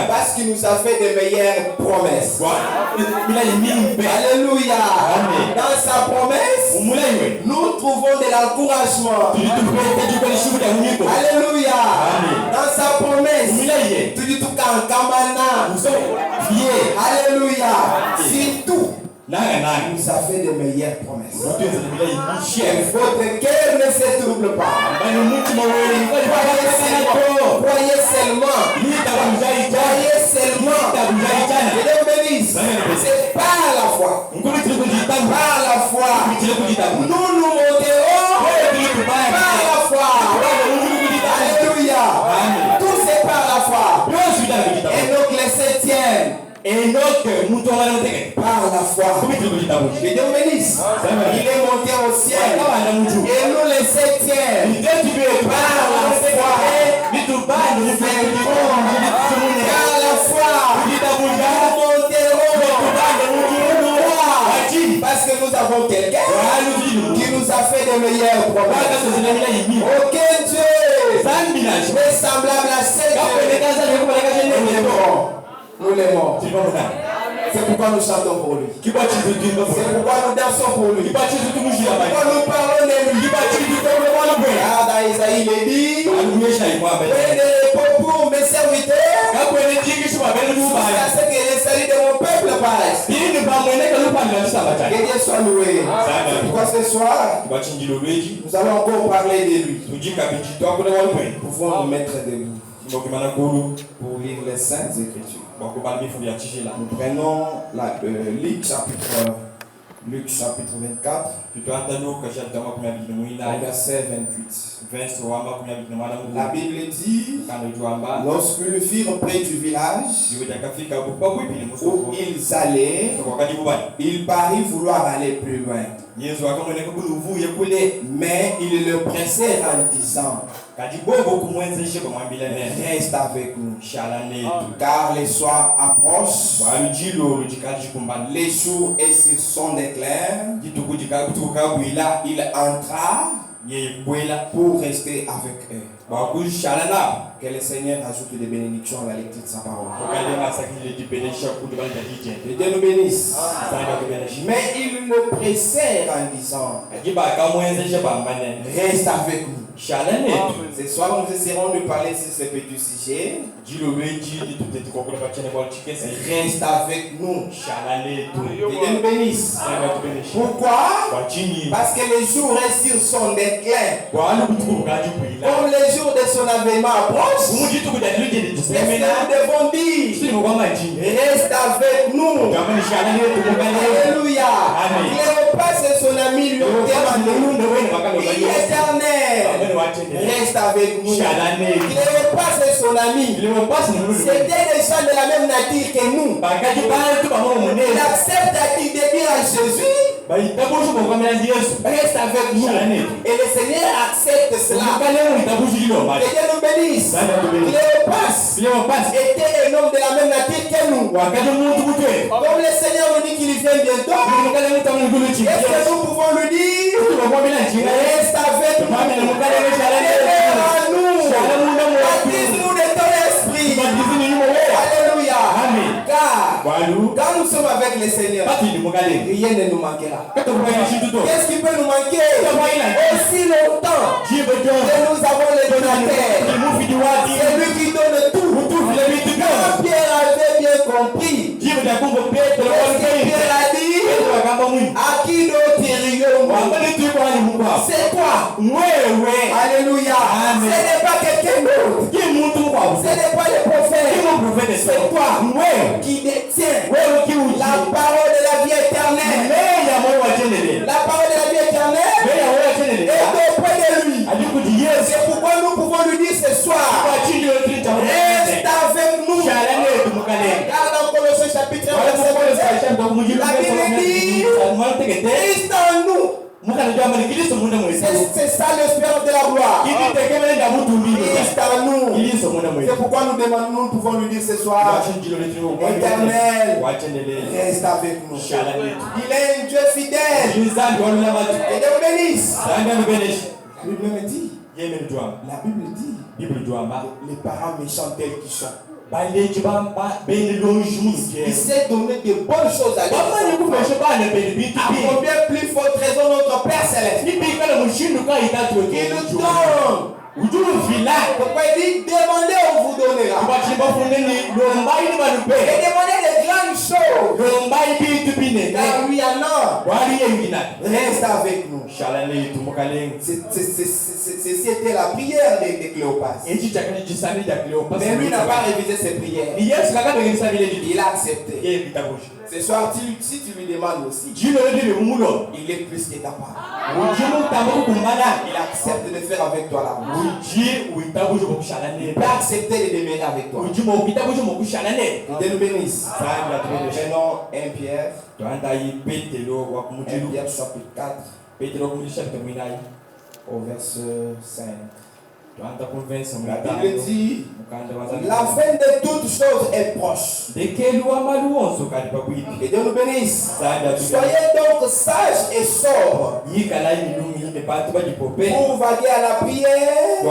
Parce qu'il nous a fait de meilleures promesses. Alléluia. Dans sa promesse, nous trouvons de l'encouragement. Alléluia. Dans sa promesse, tu dis tout alléluia. Surtout, il nous a fait de meilleures promesses. Votre cœur ne se trouble pas. Croyez seulement. Croyez seulement. Que Dieu bénisse. C'est par la foi. Par la foi. Nous nous monterons par la foi. Alléluia. Tout c'est par la foi. Et donc les septièmes. Et donc, par la foi. Que Dieu bénisse. Il est monté au ciel. Et nous les septièmes. Par la foi. Par la foi. Parce que nous avons quelqu'un qui nous a fait de meilleures promesses. Aucun Dieu n'est semblable à ce Dieu. Nous l'aimons. C'est pourquoi nous chantons pour lui. C'est pourquoi nous dansons pour lui. C'est pourquoi nous parlons de lui. Ah, dans Isaïe, il est dit, prenez les peaux pour mes serviteurs. C'est que les saluts de mon peuple paraissent. Que Dieu soit loué. Pourquoi ce soir, nous allons encore parler de lui. Nous pouvons nous mettre debout pour lire les Saintes Écritures. Nous prenons Luc chapitre 24, verset 28. La Bible dit, lorsque le firent près du village où ils allaient, il parut vouloir aller plus loin. Mais ils le pressèrent en disant, reste avec nous, car les soirs approchent, les jours et ce sont des clairs. Il entra pour rester avec eux. Que le Seigneur ajoute des bénédictions à la lecture de sa parole. Que Dieu nous bénisse. Mais ils le pressèrent en disant, reste avec nous. Ce soir, nous essaierons de parler sur ce petit sujet. Reste avec nous. Que Dieu nous bénisse. Pourquoi? Parce que les jours restent sont déclins. Comme les jours de son avènement approchent, nous devons dire, reste avec nous. Alléluia. Cléopas et son ami lui ont demandé, il est éternel, reste avec nous. Cléopas et son ami, c'était des gens de la même nature que nous. Il accepte de dire à Jésus, reste avec nous. Et le Seigneur accepte cela. Que Dieu nous bénisse. Cléopas était un homme de la même nature que nous. Comme le Seigneur nous dit qu'il vient bientôt, est-ce que nous pouvons lui dire, reste avec nous, baptise-nous de ton esprit. Alléluia. Car quand nous sommes avec le Seigneur, rien ne nous manquera. Qu'est-ce qui peut nous manquer? Aussi longtemps que nous avons le donateur, c'est lui qui donne tout. Quand Pierre avait bien compris, Pierre a dit, à qui d'autre irions-nous? C'est toi. Alléluia. Ce n'est pas quelqu'un d'autre. Ce n'est pas le prophète. C'est toi qui détient la parole de la vie éternelle. La parole de la vie éternelle est auprès de lui. C'est pourquoi nous pouvons lui dire ce soir, reste avec nous. Car dans Colossiens chapitre 1, verset 27, la Bible dit, Christ en nous. C'est ça l'espérance de la gloire. Christ en nous. C'est pourquoi nous demandons, nous pouvons lui dire ce soir, éternel, reste avec nous. Il est un Dieu fidèle. Et Dieu bénisse. La Bible dit, les parents méchants tels qu'ils sont, Il sait donner de bonnes choses à lui. À combien plus forte raison notre Père Céleste. Il nous donne. Pourquoi il dit demandez, on vous donnera. Et demandez les grandes choses. Car lui en a. Reste avec nous. Ceci était la prière de Cléopas. Mais lui n'a pas révisé ses prières. Il a accepté. Ce soir, si tu lui demandes aussi, il est plus que capable. Il accepte de faire avec toi la bouche. Il peut accepter de demeurer avec toi. Dieu nous bénisse. Prenons 1 Pierre. 1 Pierre chapitre 4. Au verset 5. La Bible dit, la fin de toutes choses est proche. Que Dieu nous bénisse. Soyez donc sages et sobres pour vaguer à la prière.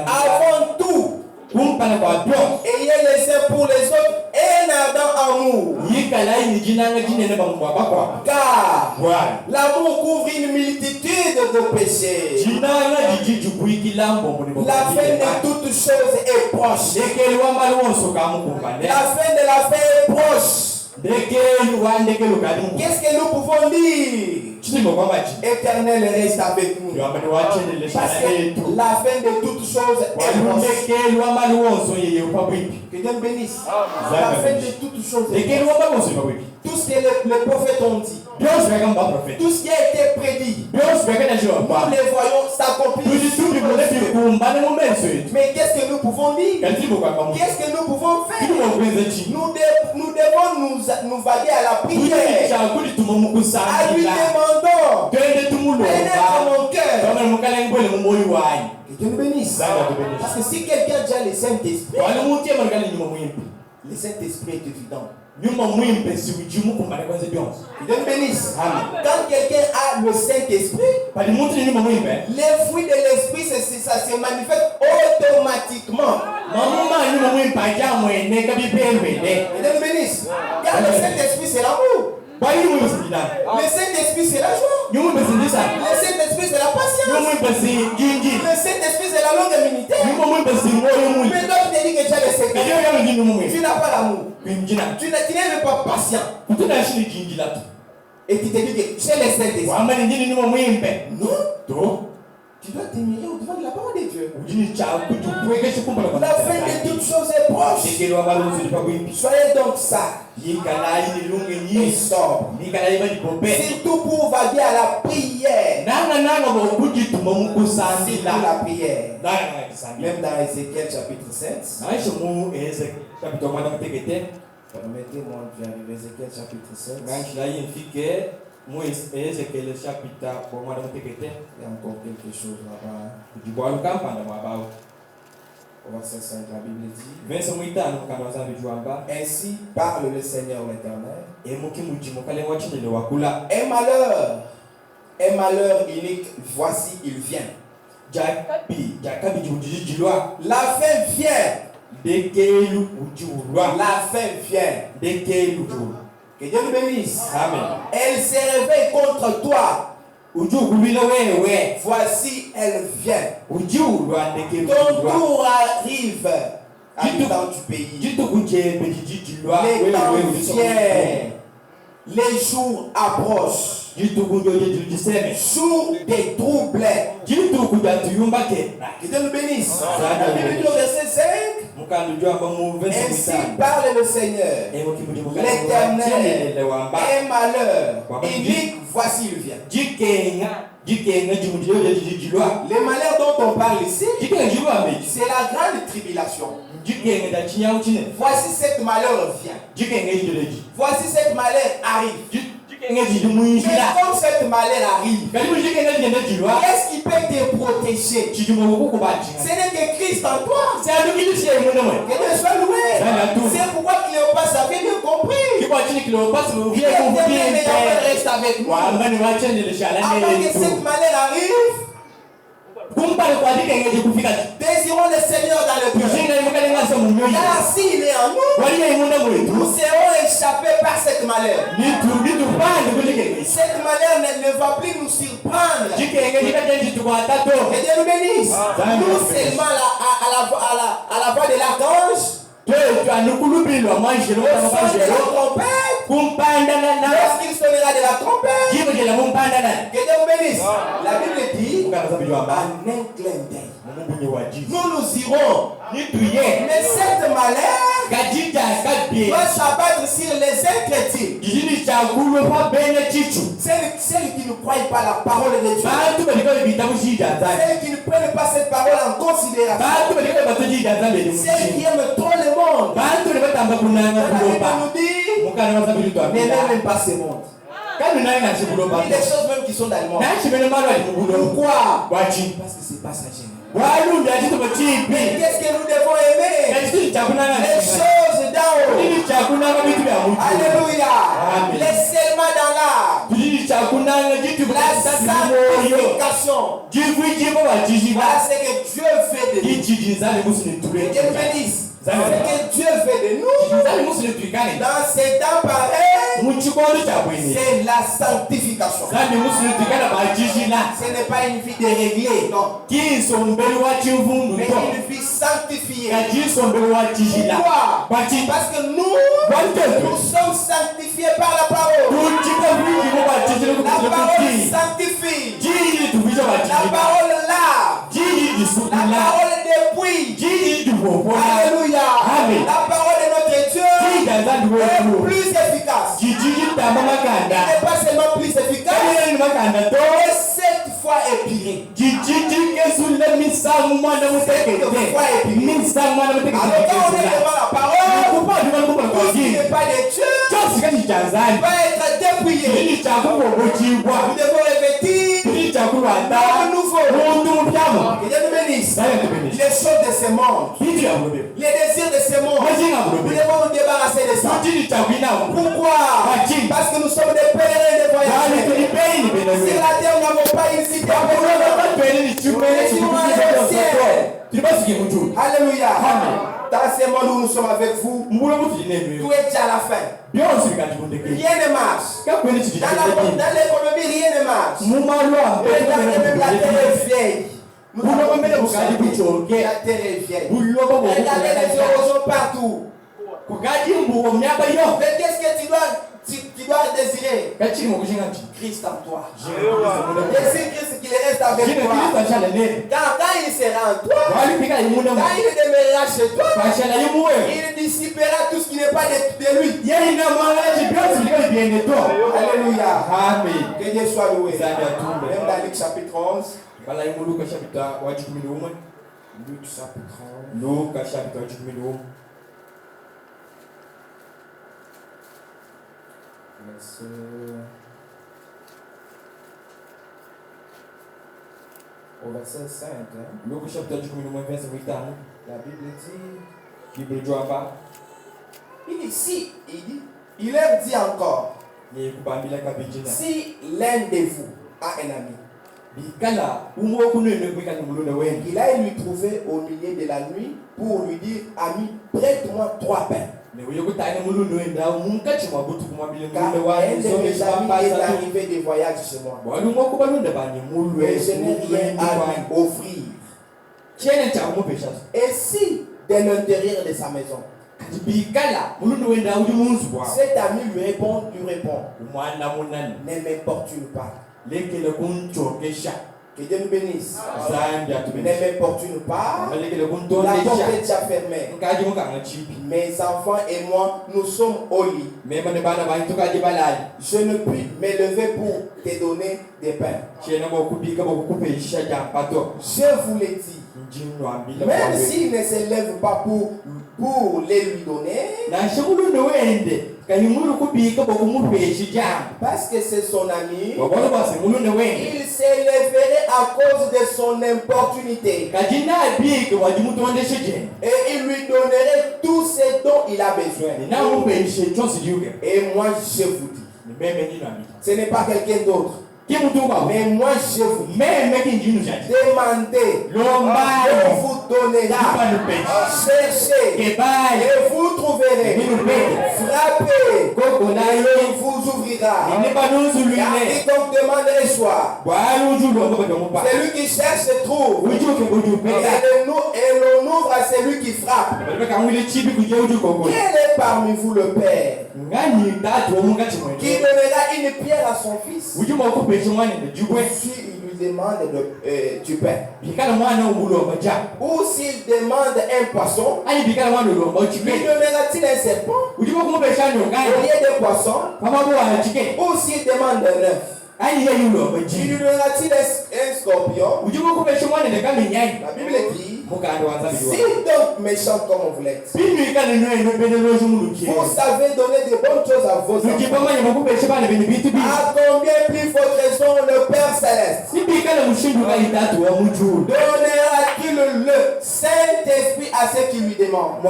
Avant tout, ayez laissé pour les autres un ardent amour. Car l'amour couvre une multitude de péchés. La fin de toutes choses est proche. La fin de la fin est proche. Qu'est-ce que nous pouvons dire? Éternel reste avec nous. Parce que la fin de toutes choses est proche. Que Dieu nous bénisse. La fin de toutes choses est proche. Tout ce que les prophètes ont dit, tout ce qui a été prédit, nous les voyons s'accomplir. Mais qu'est-ce que nous pouvons dire? Qu'est-ce que nous pouvons faire? Nous devons nous vaguer à la prière. À lui demandons. Pénètre mon cœur. Que Dieu nous bénisse. Parce que si quelqu'un a déjà le Saint-Esprit, le Saint-Esprit est évident. Que Dieu nous bénisse. Quand quelqu'un a le Saint-Esprit, les fruits de l'Esprit, ça se manifeste automatiquement. Que Dieu nous bénisse. Car le Saint-Esprit, c'est l'amour. Le Saint-Esprit, c'est la joie. Le Saint-Esprit, c'est la patience. Le Saint-Esprit, c'est la longue immunité. Mais donc, tu te dis que tu as le Saint-Esprit. Tu n'as pas l'amour. Tu n'es pas patient. Et tu te dis que tu es le Saint-Esprit. Non. Tu dois t'émirer au-devant de la parole de Dieu. La fin de toutes choses est proche. Soyez donc sages et sobres. Surtout pour vaguer à la prière. C'est la prière. Même dans Ézéchiel chapitre 7. Permettez-moi d'arriver à Ézéchiel chapitre 7. Il y a encore quelque chose là-bas. Au verset 5, la Bible dit: ainsi parle le Seigneur l'Éternel. Un malheur unique, voici, il vient. La fin vient. La fin vient. Que Dieu nous bénisse. Amen. Elle se réveille contre toi. Voici, elle vient. Ton tour arrive, habitant du pays. Les temps viennent. Les jours approchent. Jour des troubles. Que Dieu nous bénisse. La Bible dit au verset 5. Ainsi parle le Seigneur, l'Éternel, un malheur unique, voici il vient. Les malheurs dont on parle ici, c'est la grande tribulation. Voici cette malheur vient. Voici cette malheur arrive. Mais comme cette malheur arrive, qu'est-ce qui peut te protéger? Ce n'est que Christ en toi. Que Dieu soit loué. C'est pourquoi Cléopas avait bien compris. Reste avec nous. Avant que cette malheur arrive, Désirons le Seigneur dans le cœur. Car s'il est en nous, nous serons échappés par cette malheur. Cette malheur ne va plus nous surprendre. Que Dieu nous bénisse. Nous seulement à la voix de l'archange. Lorsqu'il sonnera de la trompette, que Dieu nous bénisse. La Bible dit en un clin d'œil. Nous irons. Mais cette malheur va s'abattre sur les inchrétiens. Celles qui ne croient pas la parole de Dieu. Celles qui ne prennent pas cette parole en considération. Celles qui aiment trop le monde. La Bible nous dit, n'aimez même pas ce monde. Il y a des choses même qui sont dans le monde. Pourquoi? Parce que c'est passager. Mais qu'est-ce que nous devons aimer? Les choses d'en haut. Alléluia. Les seulement dans l'art. La sanctification. Voilà ce que Dieu fait de nous. Que Dieu nous bénisse. Ce que Dieu fait de nous dans ces temps pareils, c'est la sanctification. Ce n'est pas une vie déréglée, non. Mais une vie sanctifiée. Pourquoi? Parce que nous sommes sanctifiés par la parole. La parole sanctifie. La parole lave. La parole dépouille. Alléluia. La parole de notre Dieu est plus efficace. Il n'est pas seulement plus efficace, mais 7 fois épirée. 7 fois épirée. Alors quand on est devant la parole, tout ce qui n'est pas de Dieu va être dépouillé. Nous devons revêtir le nouveau. Que Dieu nous bénisse. Les choses de ce monde, les désirs de ce monde, nous devons nous débarrasser de ça. Pourquoi? Parce que nous sommes des pèlerins de voyage. Sur la terre, nous n'avons pas une cité. Alléluia. Dans ce monde où nous sommes avec vous, tout est déjà à la fin. Rien ne marche. Dans l'économie, rien ne marche. Même la terre est vieille. La terre est vieille. Regardez les érosions partout. Mais qu'est-ce que tu dois désirer? Christ en toi. Désire Christ qui reste avec toi. Quand il sera en toi, quand il demeurera chez toi, il dissipera tout ce qui n'est pas de lui. Alléluia. Que Dieu soit loué. Même dans Luc chapitre 11. Luc chapitre 11. Au verset 5, la Bible dit, il leur dit encore, si l'un de vous a un ami, il a lui trouvé au milieu de la nuit pour lui dire, ami, prête-moi 3 pains. Car un de mes amis est arrivé de voyage chez moi. Et je n'ai rien à lui offrir. Et si, de l'intérieur de sa maison, cet ami lui répond, ne m'importune pas. Que Dieu nous bénisse. Ne m'importune pas. La porte est déjà fermée. Mes enfants et moi, nous sommes au lit. Je ne puis me lever pour te donner des pains. Je vous l'ai dit. Même s'il ne se lève pas pour les lui donner, parce que c'est son ami, il s'élèverait à cause de son importunité. Et il lui donnerait tout ce dont il a besoin. Et moi je vous dis, ce n'est pas quelqu'un d'autre. Mais moi je vous demandez, on vous donnera. Cherchez et vous trouverez. Frappez et on vous ouvrira. Car quiconque demande reçoit. Celui qui cherche trouve. Et l'on ouvre à celui qui frappe. Quel est parmi vous le Père qui donnera une pierre à son fils si il lui demande du pain? Ou s'il demande un poisson, lui donnera-t-il un serpent au lieu d'un poisson? Ou s'il demande un œuf, lui donnera-t-il un scorpion? La Bible dit, si donc méchant comme vous l'êtes, vous savez donner de bonnes choses à vos enfants, à combien plus votre raison le Père Céleste donnera-t-il le Saint-Esprit à ceux qui lui demandent?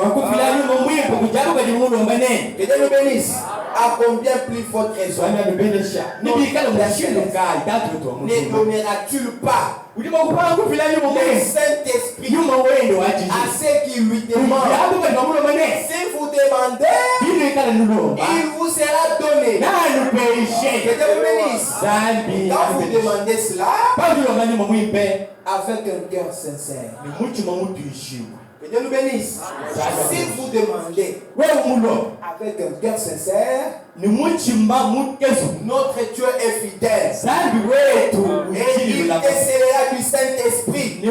Que Dieu nous bénisse. À combien plus votre raison ne donnera-t-il pas le Saint-Esprit à ceux qui lui demandent? Si vous demandez, il vous sera donné. Que Dieu vous bénisse. Quand vous demandez cela avec un cœur sincère, que Dieu nous bénisse. Si vous demandez avec un cœur sincère, notre Dieu est fidèle et il décélera du Saint-Esprit. Que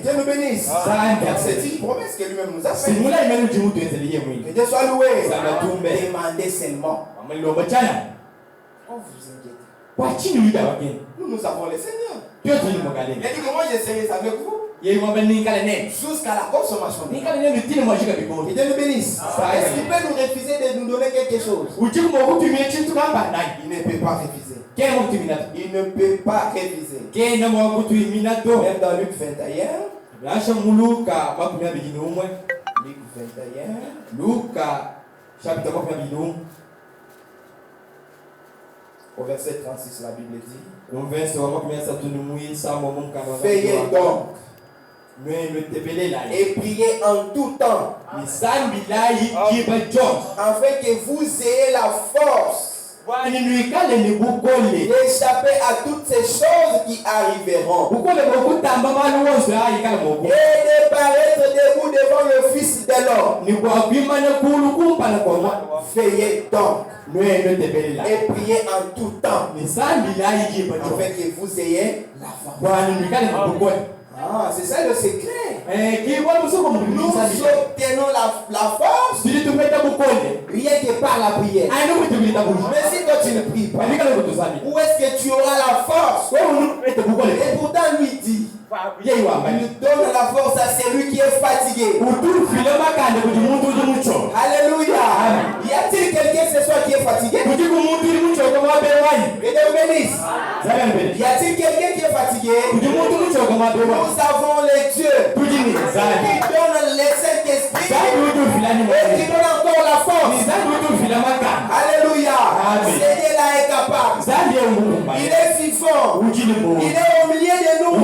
Dieu nous bénisse. C'est une promesse que lui-même nous a faite. Que Dieu soit loué. Demandez seulement. On vous inquiète. Nous avons le Seigneur. Il a dit que moi j'ai essayé avec vous jusqu'à la consommation. Que Dieu nous bénisse. Est-ce qu'il peut nous refuser de nous donner quelque chose? Il ne peut pas refuser. Il ne peut pas refuser. Même dans Luc 21. Luc 21. Au verset 36, la Bible dit: veillez donc et priez en tout temps, afin que vous ayez la force d'échapper à toutes ces choses qui arriveront et de paraître debout devant le Fils de l'homme. Veillez donc et priez en tout temps, afin que vous ayez la force. Ah, c'est ça le secret. Nous obtenons la force rien que par la prière. Mais si toi tu ne pries pas, où est-ce que tu auras la force? Et pourtant lui dit, il donne la force à celui qui est fatigué. Alléluia. Y a-t-il quelqu'un ce soir qui est fatigué? Que Dieu bénisse. Y a-t-il quelqu'un qui est fatigué? Nous avons les dieux qui donnent le Saint-Esprit et qui donnent encore la force. Alléluia. Seigneur là est capable. Il est vivant. Il est au milieu de nous.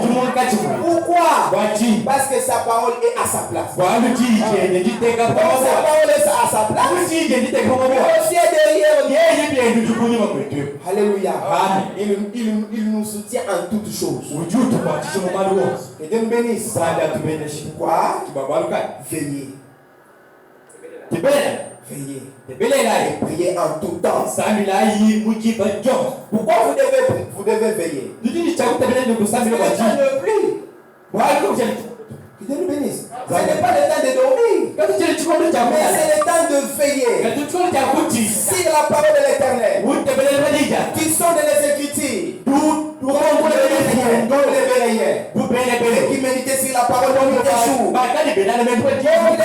Pourquoi? Parce que sa parole est à sa place. Sa parole est à sa place. Aussi est derrière nous. Alléluia. Il nous soutient en toutes choses. Que Dieu nous bénisse. Pourquoi? Veillez. Veillez. Et priez en tout temps. Pourquoi vous devez veiller? C'est le temps de prier. Que Dieu nous bénisse. Ce n'est pas le temps de dormir, mais c'est le temps de veiller sur la parole de l'Éternel qui sont dans les Écritures. Vous réveillez, qui méditez sur la parole de tous les jours.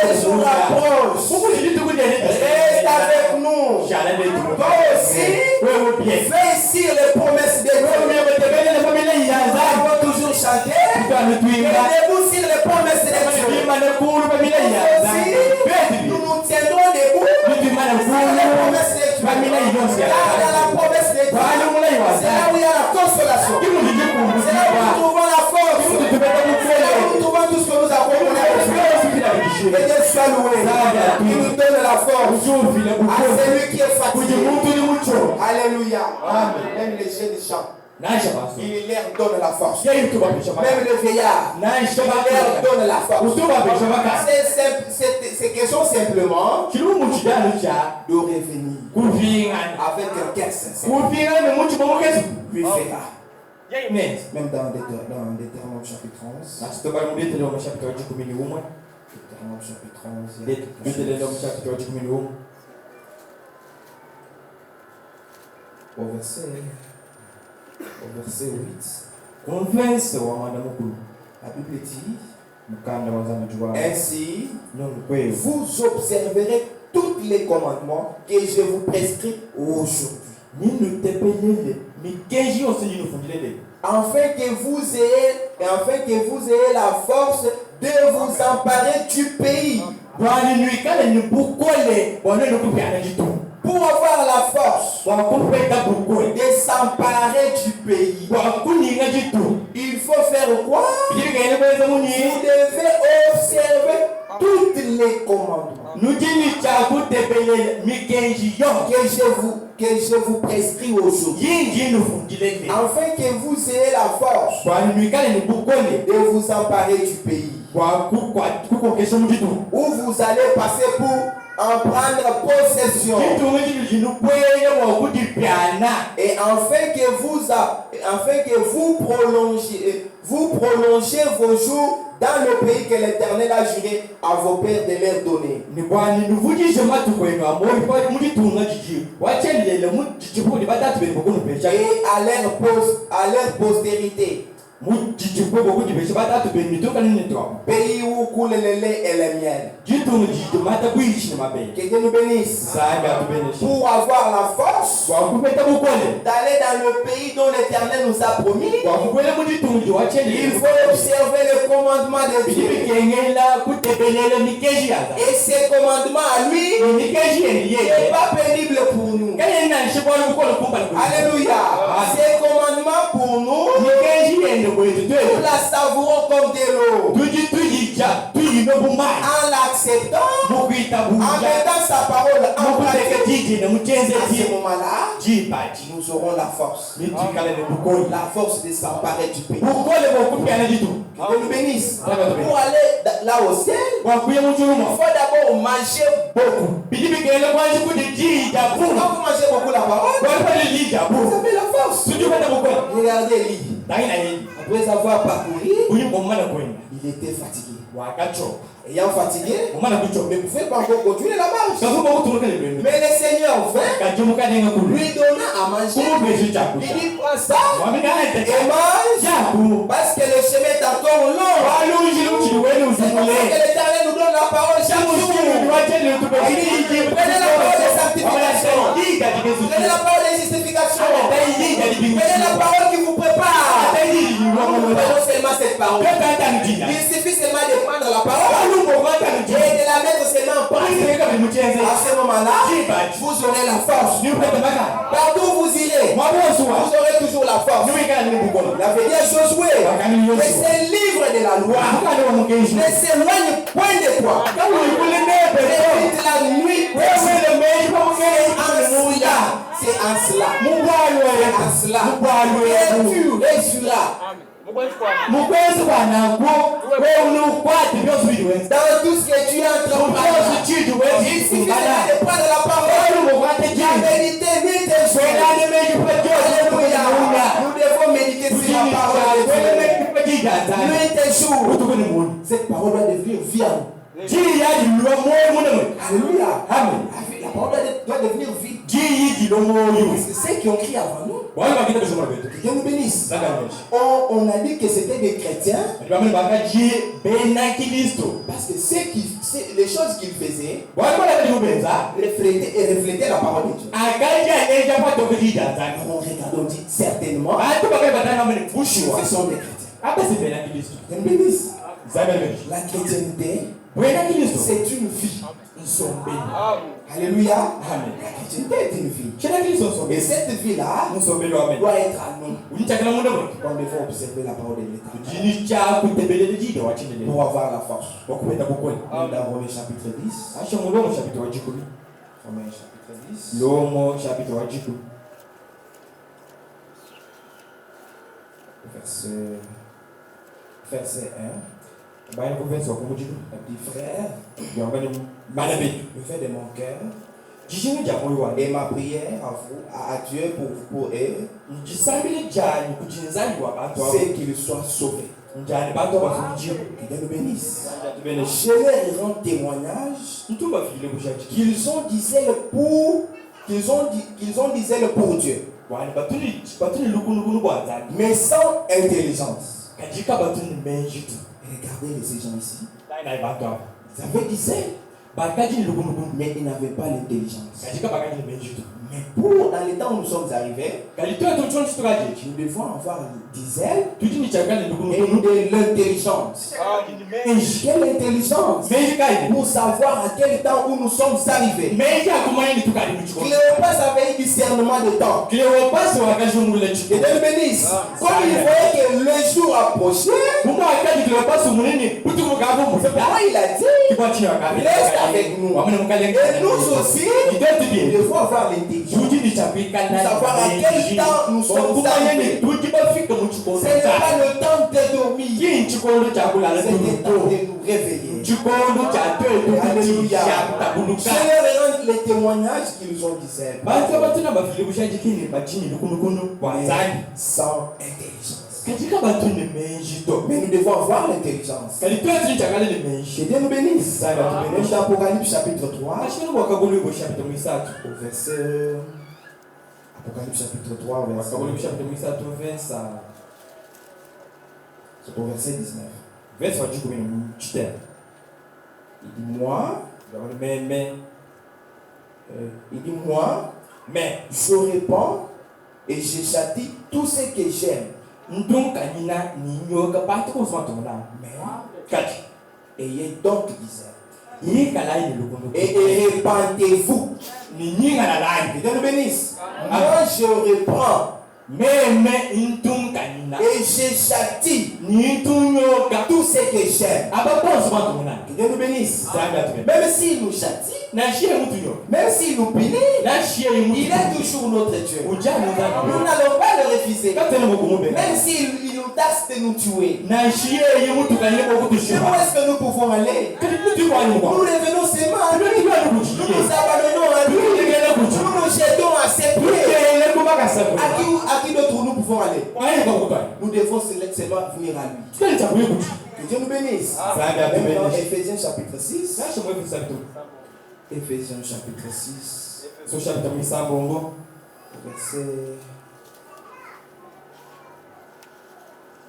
Les jours approchent. Reste avec nous. Toi aussi, fais sur les promesses de Dieu. Nous avons toujours chanté. Debout sur les promesses de Dieu. Nous nous tiendrons debout sur les promesses de Dieu. Car dans la promesse de Dieu, Il nous donne la force à celui qui est fatigué. Alléluia. Même les jeunes chantent. Il leur donne la force. Même le vieillard, il leur donne la force. C'est question simplement de revenir avec un cœur sincère. Lui fera. Même dans Deutéronome chapitre 11. Deutéronome chapitre 11. Au verset 8. La Bible dit: ainsi, vous observerez tous les commandements que je vous prescris aujourd'hui. Afin que vous ayez la force de vous emparer du pays. Pour avoir la force de s'emparer du pays, il faut faire quoi? Vous devez observer tous les commandements que je vous prescris aujourd'hui, afin que vous ayez la force de vous emparer du pays, où vous allez passer pour en prendre possession, et afin que vous prolongez vos jours dans le pays que l'Éternel a juré à vos pères de leur donner. Et à leur postérité. Pays où coule le lait et le miel. Que Dieu nous bénisse. Pour avoir la force d'aller dans le pays dont l'Éternel nous a promis, il faut observer le commandement de Dieu. Et ces commandements à lui n'est pas pénible pour nous. Alléluia. Ces commandements pour nous, nous la savourons comme de l'eau. En l'acceptant, en mettant sa parole en pratique, à ce moment-là, nous aurons la force. La force de s'emparer du pays. Que Dieu nous bénisse. Pour aller là au ciel, il faut d'abord manger beaucoup. Quand vous mangez beaucoup la parole, vous avez la force. Regardez Élie. Après avoir parcouru, il était fatigué. Ayant fatigué, il ne pouvait pas encore continuer la marche. Mais le Seigneur vint, lui donna à manger. Il dit: prends ça et mange, parce que le chemin est encore long. C'est pour ça que l'Éternel nous donne la parole chaque jour. Il dit: prenez la parole de sanctification, prenez la parole de justification, prenez la parole qui vous prépare. Prenons seulement cette parole. Il suffit seulement de prendre la parole et de la mettre seulement en pratique. À ce moment-là, vous aurez la force. Partout où vous irez, vous aurez toujours la force. La veille Josué, que ces livres de la loi ne s'éloignent point de toi. Évite la nuit. C'est en cela. Et tu réussiras. Dans tout ce que tu entreprends, il suffit de prendre la parole, la vérité, nuit et jour. Alléluia. Nous devons méditer sur la parole de Dieu. Nuit et jour. Cette parole doit devenir vie à nous. Alléluia. Amen. La parole doit devenir vie. Parce que ceux qui ont crié avant nous, que Dieu nous bénisse. On a dit que c'était des chrétiens. Parce que les choses qu'ils faisaient reflétaient la parole de Dieu. On regarde, on dit certainement, ce sont des chrétiens. Dieu nous bénisse. La chrétienté, c'est une vie. sont bénis. Alléluia. Amen. La chrétienté est une vie. Et cette vie-là doit être à nous. On devrait observer la parole de l'État pour avoir la force. Nous avons le chapitre 10. Romains chapitre 10. Verset 1. Petit frère, le fait de mon cœur et ma prière à Dieu pour eux, c'est qu'ils soient sauvés. Que Dieu nous bénisse. Je leur rends témoignage qu'ils ont dit zèle pour Dieu, mais sans intelligence. Regardez les gens ici. Ils avaient dit zèle, mais ils n'avaient pas l'intelligence. Mais dans les temps où nous sommes arrivés, nous devons avoir du zèle et de l'intelligence. Quelle intelligence pour savoir à quel temps où nous sommes arrivés. Cléopas avait eu discernement de temps. Et Dieu le bénisse. Comme il voyait que le jour approchait, il a dit, reste avec nous. Et nous aussi, nous devons avoir l'intelligence. Savoir à quel temps nous sommes arrivés. Ce n'est pas le temps de dormir. C'est le temps de nous réveiller. Alléluia. Je leur rends les témoignages qu'ils ont dit sans intelligence. Mais nous devons avoir l'intelligence. Que Dieu nous bénisse. Apocalypse chapitre 3. Apocalypse chapitre 3, c'est au verset 19. Il dit moi, mais je répands et je châtie tous ceux que j'aime. Mais ayez donc discernement. Et répandez-vous. Que Dieu nous bénisse. Moi je reprends. Et je châtie tout ce que j'aime. Que Dieu nous bénisse. Même s'il nous châtie, même s'il nous punit, il est toujours notre Dieu. Nous n'allons pas le refuser. Même s'il nous taxe de nous tuer. Où est-ce que nous pouvons aller? Nous revenons seulement à lui. Nous nous abandonnons à lui. Nous nous jetons à ses pieds. À qui d'autre nous pouvons aller? Nous devons seulement venir à lui. Que Dieu nous bénisse. Maintenant, Éphésiens chapitre 6. Éphésiens chapitre 6.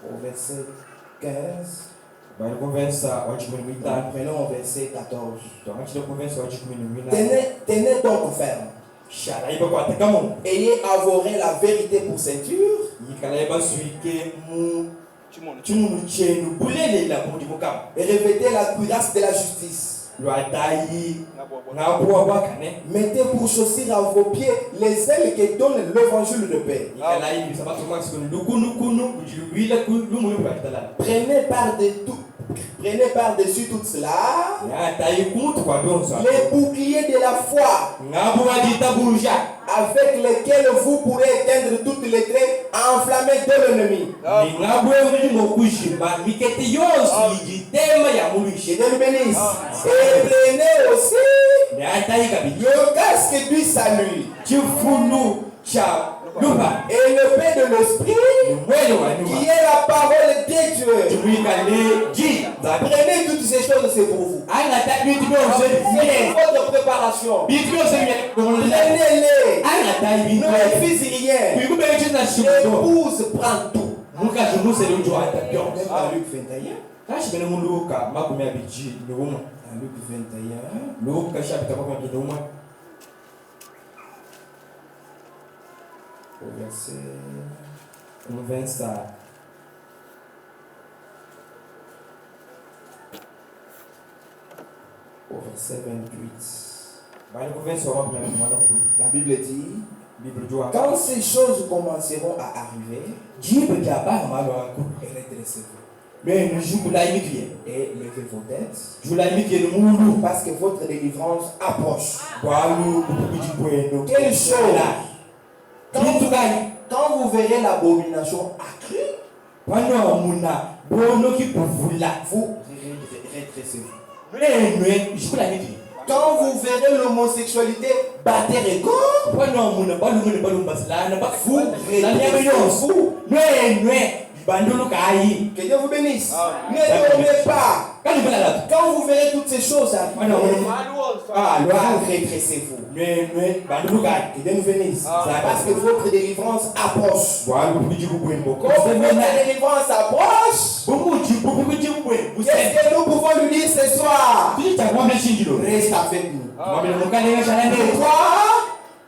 Au verset 15. Prenons au verset 14. Tenez donc ferme. Ayez avoué la vérité pour ceinture. Et revêtez la cuirasse de la justice. Mettez pour chaussures à vos pieds les ailes qui donnent l'évangile de paix. Prenez par-dessus tout cela les boucliers de la foi avec lesquels vous pourrez éteindre toutes les traits enflammés de l'ennemi. Et prenez aussi le casque du salut et le paix de l'esprit qui est la parole de Dieu. Prenez toutes ces choses, c'est pour vous. C'est votre préparation. Prenez-les. Ne refusez rien. L'épouse prend tout. Luc 21. Luc 21. Au verset 20. au verset 28. La Bible dit, quand ces choses commenceront à arriver, redressez-vous. Et levez vos têtes, parce que votre délivrance approche. Quelle chose? Quand vous verrez l'abomination accrue, vous redressez-vous. Quand vous verrez l'homosexualité battre record, vous redressez-vous. Que Dieu vous bénisse. Ne dormez pas. Quand vous verrez toutes ces choses arriver, redressez-vous. Que Dieu nous bénisse. Parce que votre délivrance approche. Quand votre délivrance approche, qu'est-ce que nous pouvons lui dire ce soir? Reste avec nous. Pourquoi?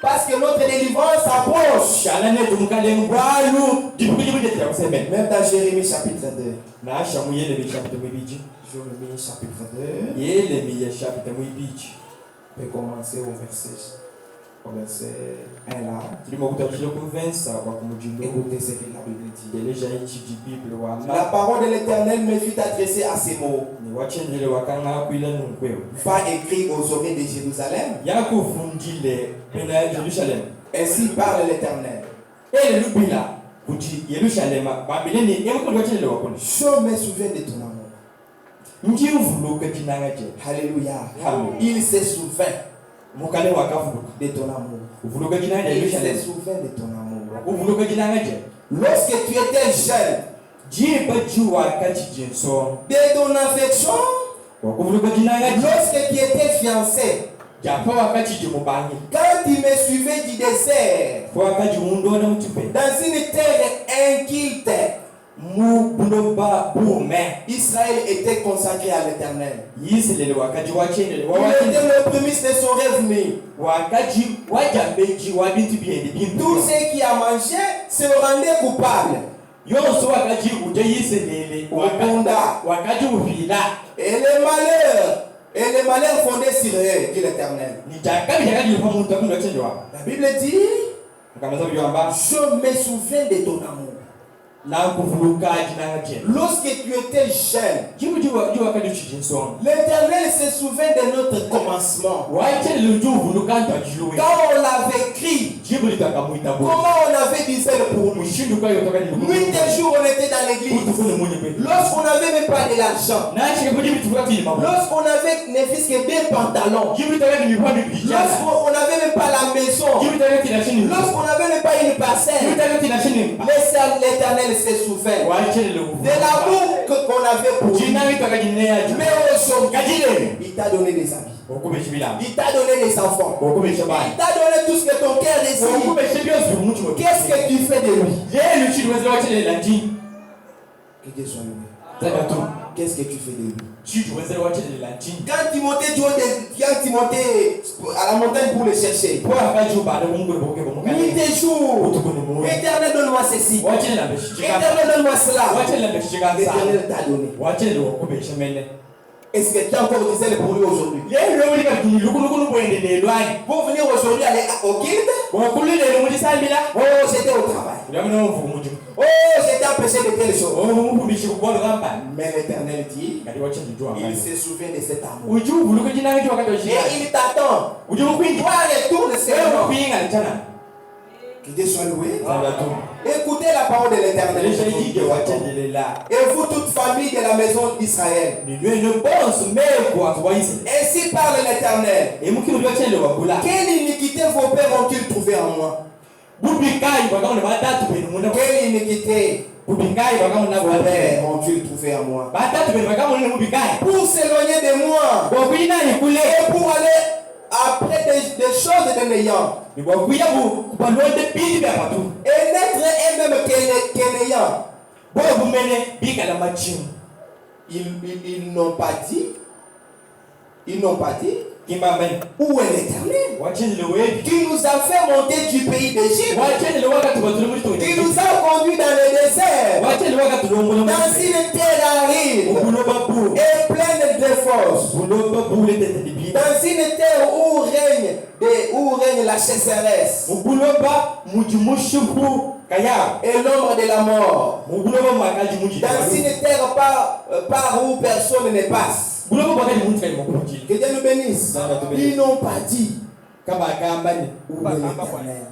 Parce que notre délivrance approche. Même dans Jérémie chapitre 2. Jérémie chapitre 2. On peut commencer au verset 1 là. Écoutez ce que la Bible dit. La parole de l'Éternel me fut adressée à ces mots. Va écrire aux oreilles de Jérusalem. Ainsi parle l'Éternel. Je me souviens de ton amour. Alléluia. Il se souvient de ton amour. Il se souvient de ton amour. Lorsque tu étais jeune, de ton affection, lorsque tu étais fiancé, quand il me suivait du désert, dans une terre inquiète, Israël était consacré à l'Éternel. Il était le prémisse de son revenu. Tout ce qui a mangé se rendait coupable. Et les malheurs fondés sur eux, dit l'Éternel. La Bible dit, je me souviens de ton amour. Lorsque tu étais jeune, l'Éternel se souvient de notre commencement. Quand on l'avait écrit, comment on avait dit ça pour nous. Nuit et jour on était dans l'église. Lorsqu'on n'avait même pas de l'argent, lorsqu'on avait ne fût-ce que 2 pantalons, lorsqu'on n'avait même pas la maison, lorsqu'on n'avait même pas une parcelle, l'Éternel se souvient de l'amour qu'on avait pour lui. Mais aujourd'hui, il t'a donné des habits. Il t'a donné des enfants. Il t'a donné tout ce que ton cœur désire. Qu'est-ce que tu fais de lui? Que Dieu soit loué. Qu'est-ce que tu fais de lui? Quand tu montais à la montagne pour le chercher, nuit et jour, Éternel donne-moi ceci, Éternel donne-moi cela. L'Éternel t'a donné. Est-ce que tu as encore dit ça pour lui aujourd'hui? Pour venir aujourd'hui aller au guild? Oh, j'étais au travail. Oh, j'étais empêché de telle chose. Mais l'Éternel dit, il se souvient de cet amour. Et il t'attend. Toi, retourne, Seigneur. Que Dieu soit loué. Écoutez la parole de l'Éternel. Et vous, toute famille de la maison d'Israël. Ainsi parle l'Éternel. Quelle iniquité vos pères ont-ils trouvé en moi? Quelle iniquité vos pères ont-ils trouvé en moi? Pour s'éloigner de moi. Et pour aller après des choses de néant. Et n'être eux-mêmes qu'ayant. Ils n'ont pas dit Où est l'Éternel qui nous a fait monter du pays d'Égypte, qui nous a conduits dans le désert, dans une terre aride et pleine de force, dans une terre où règne la sécheresse et l'ombre de la mort, dans une terre par où personne ne passe. Que Dieu nous bénisse. Ils n'ont pas dit où est l'Éternel.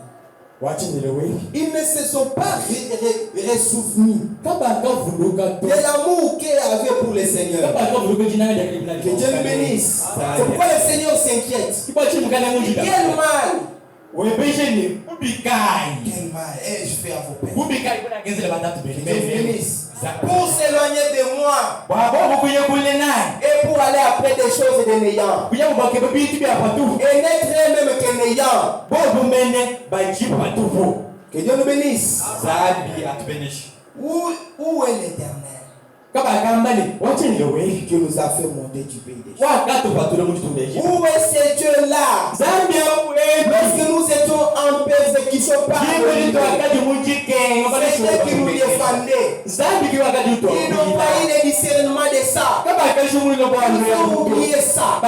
Ils ne se sont pas ressouvenus de l'amour qu'ils avaient pour le Seigneur. Que Dieu nous bénisse. C'est pourquoi le Seigneur s'inquiète. Quel mal! Quel mal ai-je fait à vos pères? Que Dieu nous bénisse. Pour s'éloigner de moi et pour aller après des choses de néant et n'être même que néant. Que Dieu nous bénisse. Où est l'Éternel qui nous a fait monter du pays d'Égypte? Où est ce Dieu-là lorsque nous étions en persécution par c'était qui nous défendait? Ils n'ont pas eu le discernement de ça. Ils ont oublié ça.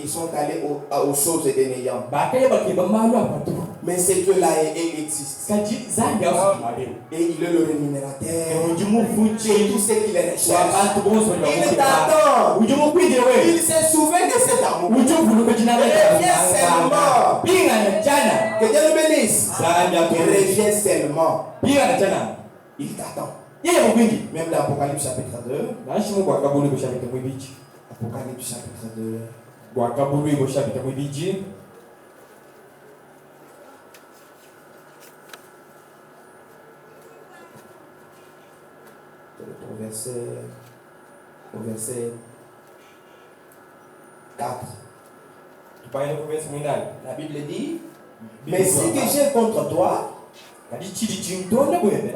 Ils sont allés aux choses de néant. Mais ce Dieu-là, il existe. Et il est le rémunérateur. Et tout ce qu'il recherche. Il t'attend. Il se souvient de cet amour. Reviens seulement. Que Dieu nous bénisse. Reviens seulement. Il t'attend. Même dans l'Apocalypse chapitre 2. Apocalypse chapitre 2. Au verset 4. La Bible dit, mais ce que j'ai contre toi,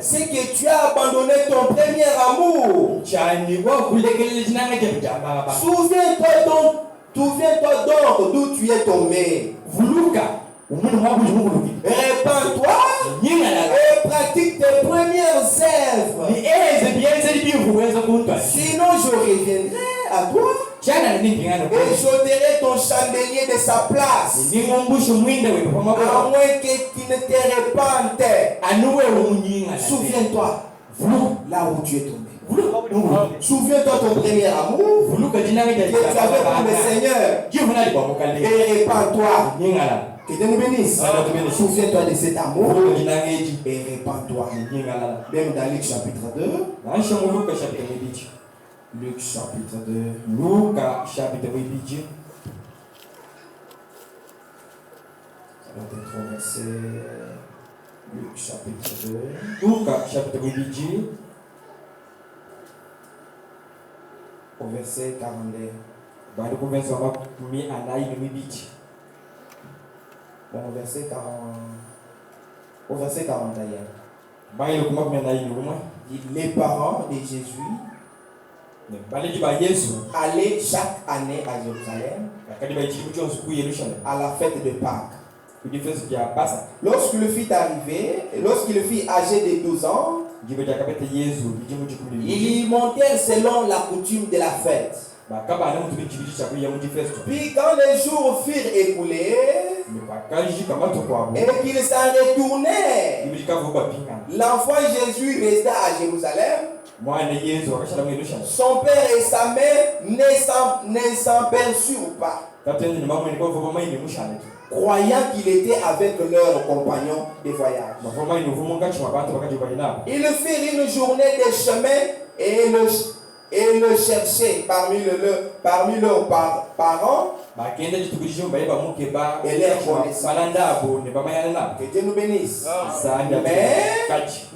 c'est que tu as abandonné ton premier amour. Souviens-toi donc d'où tu es tombé. Répands-toi et pratique tes premières œuvres. Sinon je reviendrai à toi et j'ôterai ton chandelier de sa place. À moins que tu ne te répandes. Souviens-toi là où tu es tombé. Souviens-toi ton premier amour que tu avais pour le Seigneur et répands-toi. Que Dieu nous bénisse. Souviens-toi de cet amour et répands-toi. Même dans Luc chapitre 2. Luc chapitre 2. Ça va être au verset. Luc chapitre 2. Au verset 42. Bon, au verset 41. Les parents de Jésus allaient chaque année à Jérusalem à la fête de Pâques. Lorsqu'il fut âgé de 12 ans, ils y montèrent selon la coutume de la fête. Puis quand les jours furent écoulés et qu'ils s'en retournaient, l'enfant Jésus resta à Jérusalem. Son père et sa mère ne s'aperçurent pas, croyant qu'il était avec leurs compagnons de voyage. Ils firent une journée de chemin et le cherchaient parmi leurs parents et leurs connaissances. Que Dieu nous bénisse.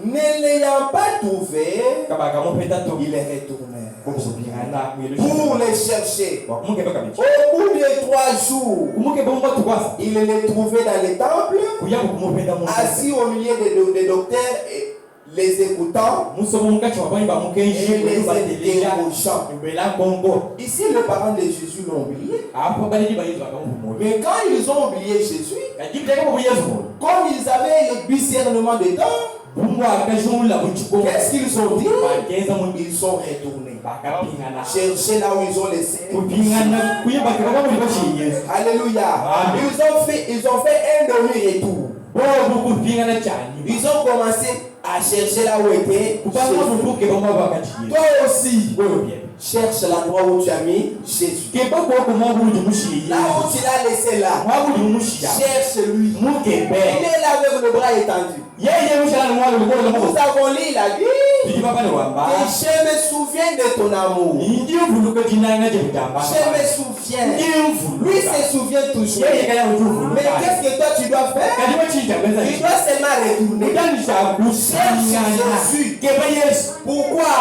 Mais ne l'ayant pas trouvé, il est retourné pour les chercher. Au bout de 3 jours, il les trouvait dans les temples, assis au milieu des docteurs et les écoutants et les interrogeants. Ici, les parents de Jésus l'ont oublié. Mais quand ils ont oublié Jésus, comme ils avaient le discernement de temps, qu'est-ce qu'ils ont dit? Ils sont retournés. Chercher là où ils ont laissé. Alléluia. Ils ont fait un demi-retour. Ils ont commencé à chercher là où était Jésus. Toi aussi, cherche l'endroit où tu as mis Jésus. Là où tu l'as laissé là, cherche-lui. Il est là avec le bras étendu. Nous avons lu, il a dit que je me souviens de ton amour. Je me souviens. Lui se souvient toujours. Mais qu'est-ce que toi tu dois faire? Tu dois seulement retourner. Cherche Jésus. Pourquoi?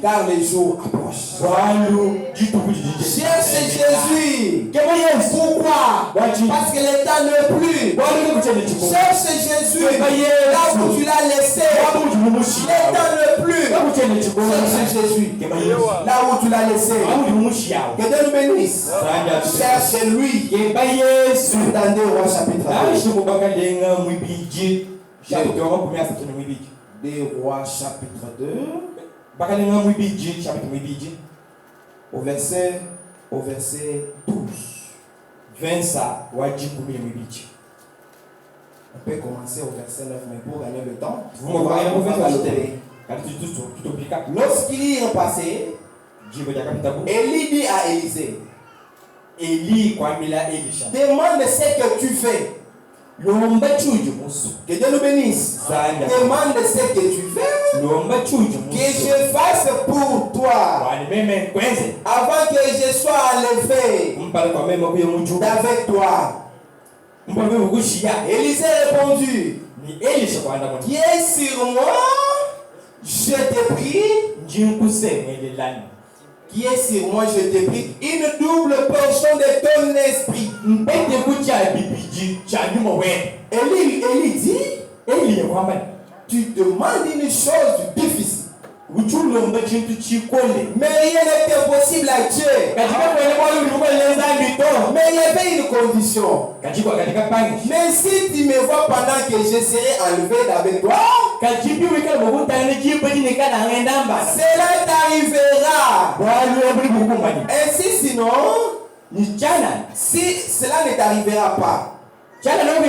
Car les jours approchent. Cherche Jésus. Pourquoi? Parce que le temps n'est plus. Cherche Jésus. Là où tu l'as laissé. Le temps n'est plus. Cherche Jésus. Là où tu l'as laissé. Que Dieu nous bénisse. Cherche-lui. Dans 2 Rois chapitre 2. 2 Rois chapitre 2. Au verset 12. On peut commencer au verset 9, mais pour gagner le temps, on va aller. Lorsqu'il y est passé, Élie dit à Élisée, demande ce que tu fais. Que Dieu nous bénisse. Demande ce que tu fais. Que je fasse pour toi. Avant que je sois enlevé d'avec toi. Élisée répondit, qui est sur moi? Je t'ai pris. Qui est sur moi? Je t'ai pris une double portion de ton esprit. Élie dit, tu demandes une chose difficile. Mais rien n'est impossible à Dieu. Mais il y avait une condition. Mais si tu me vois pendant que je serai enlevé d'avec toi, cela t'arrivera. Ainsi sinon, si cela ne t'arrivera pas, comme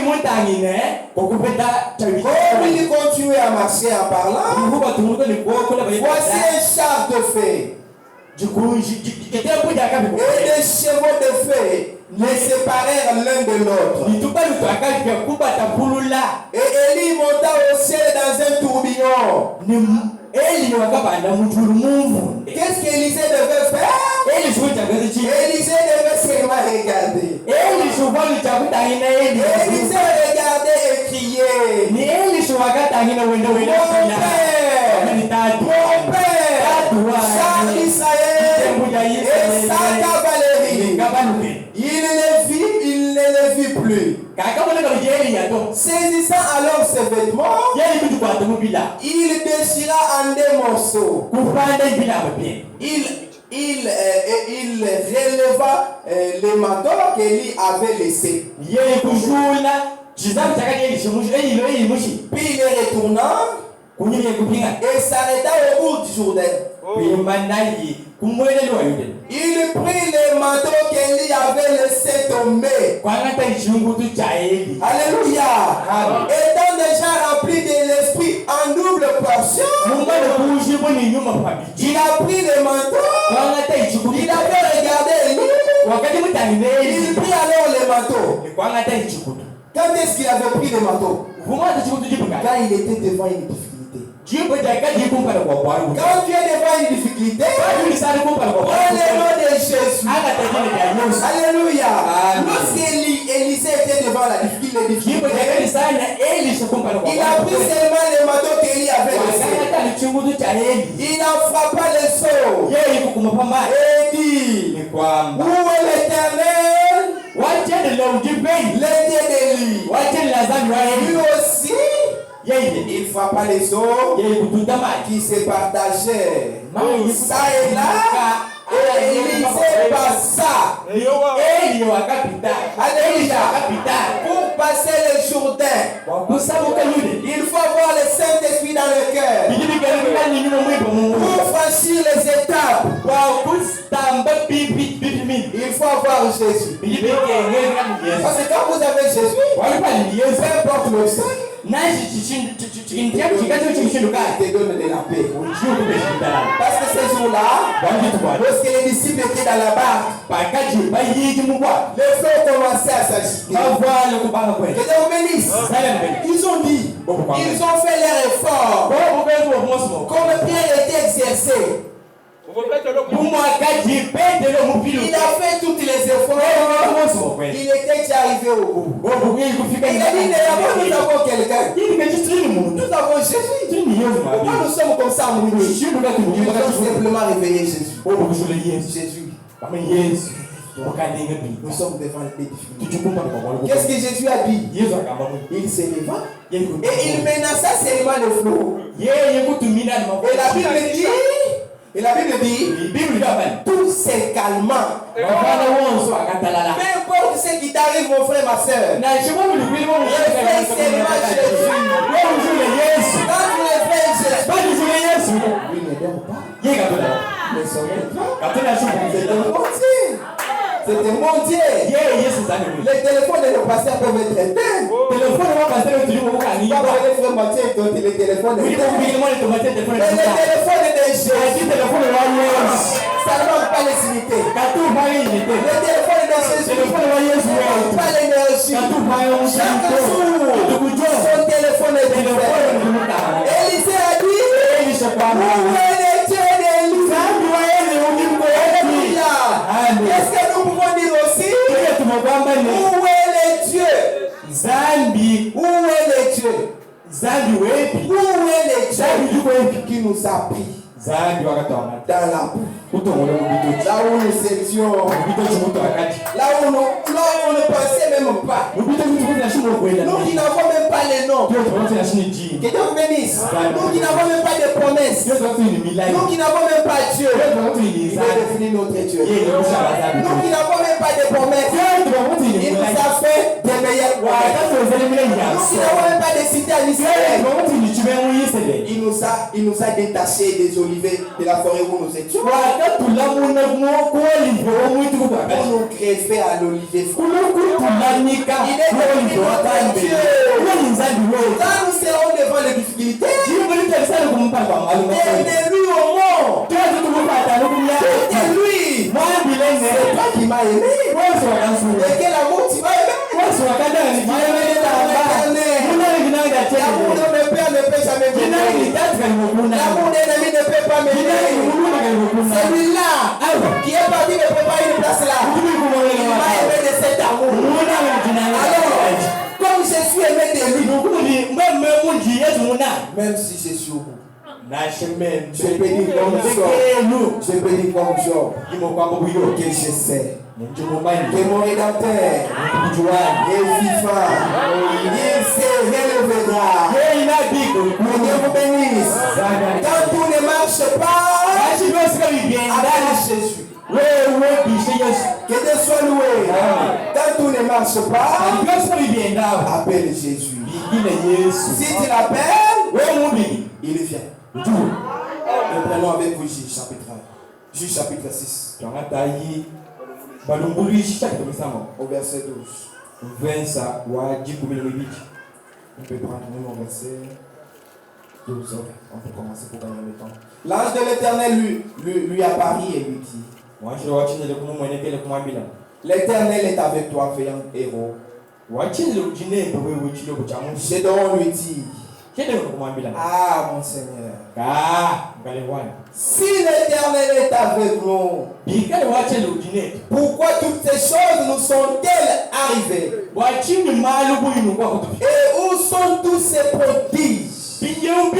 il continue à marcher en parlant, voici un char de feu et des chevaux de feu les séparèrent l'un de l'autre. Et Élie monta au ciel dans un tourbillon. Qu'est-ce qu'Élisée devait faire? Élisée devait seulement regarder. Élisée regardait et criait, mon père, char d'Israël et sa cavalerie. Il ne le vit plus. Saisissant alors ses vêtements, il déchira en 2 morceaux. Il releva les manteaux qu'Élie avait laissés. Puis il est retournant et s'arrêta au bout du Jourdain. Il prit les manteaux qu'Élie avait laissés tomber. Alléluia. Étant déjà rempli de l'esprit en double portion, il a pris les manteaux. Il avait regardé Élie. Il prit alors les manteaux. Quand est-ce qu'il avait pris les manteaux? Quand il était devant une difficulté. Quand tu es devant une difficulté, prends le nom de Jésus. Alléluia. Lorsqu'Élisée était devant la difficulté, il a pris seulement les manteaux qu'Élie avait laissés. Il en frappa les seaux et dit, où est l'Éternel? Le Dieu d'Élie. Lui aussi Il frappa les eaux qui se partageaient. Ça et là. Et Élisée passa. Alléluia. Pour passer le Jourdain, il faut avoir le Saint-Esprit dans le cœur. Pour franchir les étapes, il faut avoir Jésus. Parce que quand vous avez Jésus, peu importe l'obstacle, il te donne de la paix. Parce que ces jours-là, lorsque les disciples étaient dans la barque, les feux commençaient à s'agiter. Que Dieu vous bénisse. Ils ont dit, ils ont fait leur effort. Comme Pierre était exercé. Il a fait tous les efforts. Il était déjà arrivé au bout. Il a dit, nous avons quelqu'un. Nous avons Jésus. Pourquoi nous sommes comme ça, nous avons simplement réveillé Jésus. Jésus. Nous sommes devant les difficultés. Qu'est-ce que Jésus a dit? Il s'est levé et il menaça seulement le flot. Et la Bible dit, tout s'est calmant. Peu importe ce qui t'arrive, mon frère, ma soeur. Réveille seulement Jésus. Quand tu réveilles Jésus, lui ne dort pas. Ne sommeille pas. C'est un bon Dieu. Les téléphones de nos pasteurs peuvent être éteints. Les téléphones de Jésus. Ça ne manque pas les unités. Les téléphones de Jésus ne manquent pas l'énergie. Chaque jour, son téléphone est différent. Élisée a dit, où est le Dieu d'Élie? Qu'est-ce que nous pouvons dire aussi? Où est le Dieu? Où est le Dieu? Où est le Dieu qui nous a pris dans la boue? Là où nous étions, là où on ne pensait même pas. Nous qui n'avons même pas les noms. Que Dieu vous bénisse. Nous qui n'avons même pas de promesses. Nous qui n'avons même pas Dieu. Il est devenu notre Dieu. Nous qui n'avons même pas de promesses. Il nous a fait des meilleurs rois. Nous qui n'avons même pas de cité à Israël. Il nous a détachés des olivets de la forêt où nous étions. Pour nous greffer à l'olivier. Il est devenu notre Dieu. Quand nous serons devant les difficultés, bienvenue au monde. C'est lui. C'est toi qui m'as aimé. Et quel amour tu m'as aimé. L'amour de mes pères ne peut jamais m'aimer. L'amour des amis ne peut pas m'aimer. Celui-là qui est parti me préparer une place là. Il m'a aimé de cet amour. Alors, comme je suis aimé de lui, même si je suis au bout, je peux dire comme Job, que je sais que mon rédempteur est vivant. Il se relèvera. Que Dieu vous bénisse. Quand tout ne marche pas, appelle Jésus. Que Dieu soit loué. Quand tout ne marche pas, appelle Jésus. Si tu l'appelles, il vient. Nous prenons avec vous Juge chapitre 1. Juge chapitre 6. Au verset 12. On peut prendre même au verset 12. On peut commencer pour gagner le temps. L'ange de l'Éternel lui apparut et lui dit, l'Éternel est avec toi, vaillant héros. Gédéon lui dit, ah mon Seigneur, si l'Éternel est avec nous, pourquoi toutes ces choses nous sont-elles arrivées? Et où sont tous ces prodiges que nos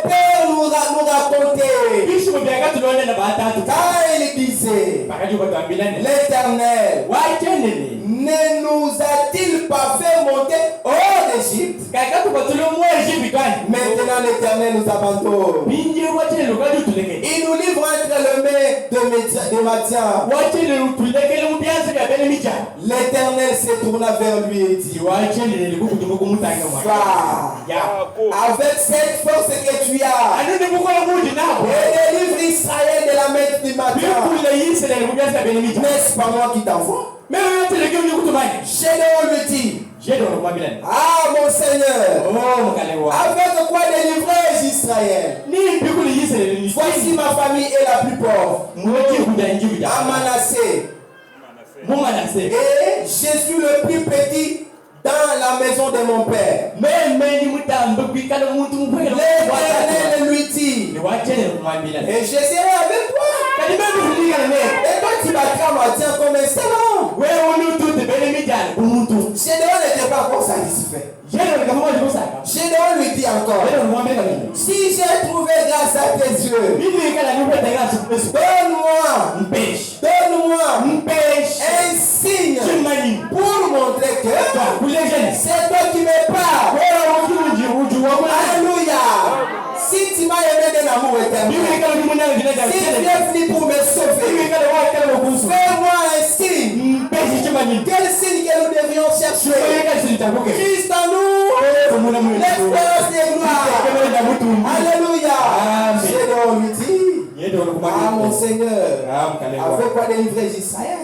pères nous racontaient? Car il disait, l'Éternel ne nous a-t-il pas fait monter hors d'Égypte Maintenant l'Éternel nous abandonne. Il nous livre entre les mains de Madian. L'Éternel se tourna vers lui et dit: Va, avec cette force que tu as, et délivre Israël de la main de Madian. N'est-ce pas moi qui t'envoie? Gédéon lui dit: ah mon Seigneur, avec quoi délivrer Israël? Voici ma famille est la plus pauvre, à Manassé, et je suis le plus petit dans la maison de mon père. L'Éternel lui dit: et je serai avec toi. Et toi tu battras Madian comme un salon. Gédéon n'était pas encore satisfait. Gédéon lui dit encore: si j'ai trouvé grâce à tes yeux, donne-moi un signe pour montrer que c'est toi qui me parles. Alléluia. Si tu m'as aimé d'un amour éternel, si tu es venu pour me sauver, fais-moi un signe. Quel signe que nous devrions chercher? Christ en nous, l'espérance des gloires. Alléluia. Gédéon lui dit: ah mon Seigneur, avec quoi délivrer Israël?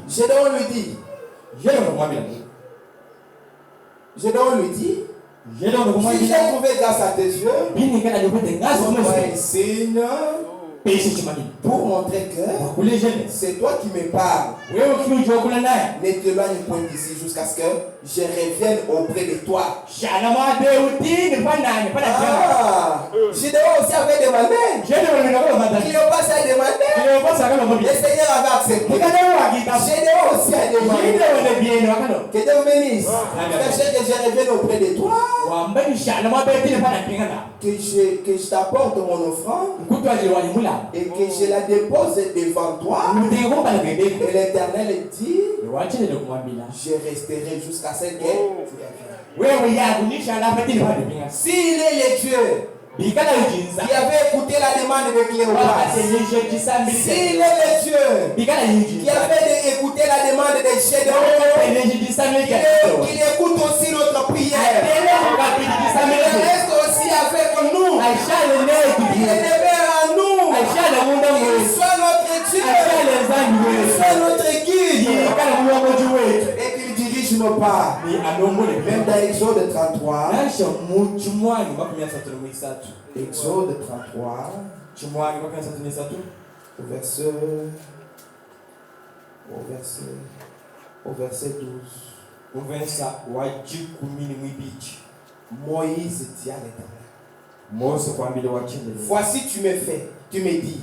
Gédéon lui dit: si j'ai trouvé grâce à tes yeux, donne-moi un signe pour montrer que c'est toi qui me parles. Ne t'éloigne point d'ici jusqu'à ce que je revienne auprès de toi. Gédéon aussi avait demandé. Cléopas a demandé. Le Seigneur avait accepté. Gédéon aussi a demandé. Que Dieu me bénisse. Que je revienne auprès de toi. Que je t'apporte mon offrande et que je la dépose devant toi. Et l'Éternel dit: je resterai jusqu'à ce que tu reviennes. S'il est le Dieu qui avait écouté la demande de Cléopas, s'il est le Dieu qui avait écouté la demande de Gédéon, qu'il écoute aussi notre prière. Il reste aussi avec nous. Il est demeure en nous. Il soit notre Dieu. Il soit notre guide. Et qu'il dirige nos pas. Même dans Exode 33. Exode 33. Au verset 12. Moïse dit à l'Éternel: voici tu me dis,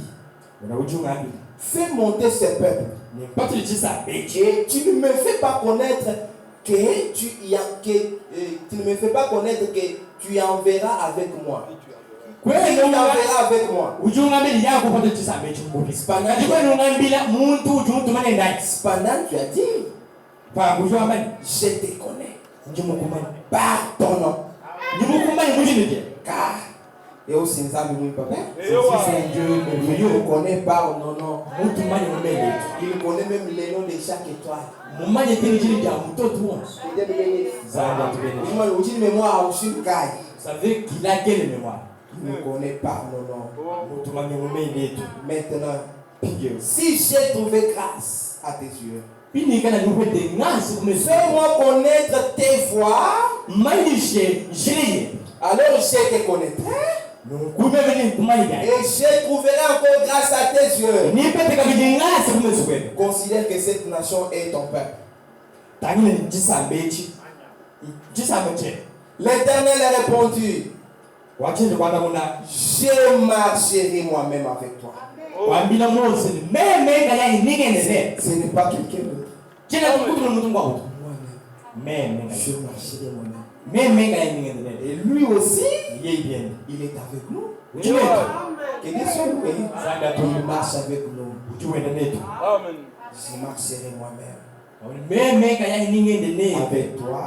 fais monter ce peuple, et tu ne me fais pas connaître que tu enverras avec moi. Tu enverras avec moi. Cependant, tu as dit: je te connais par ton nom. Car et aussi nous avons papa. Il nous connaît par nos noms. Il connaît même les noms de chaque étoile. Il nous connaît par nos noms. Maintenant, si j'ai trouvé grâce à tes yeux, fais-moi connaître tes voies. Alors je te connaîtrai. Et je trouverai encore grâce à tes yeux. Considère que cette nation est ton peuple. L'Éternel a répondu: je marcherai moi-même avec toi. Ce n'est pas quelqu'un d'autre. Moi-même. Je marcherai moi-même. Et lui aussi, il est avec nous. Et Dieu soit loué. Il marche avec nous. Je marcherai moi-même avec toi.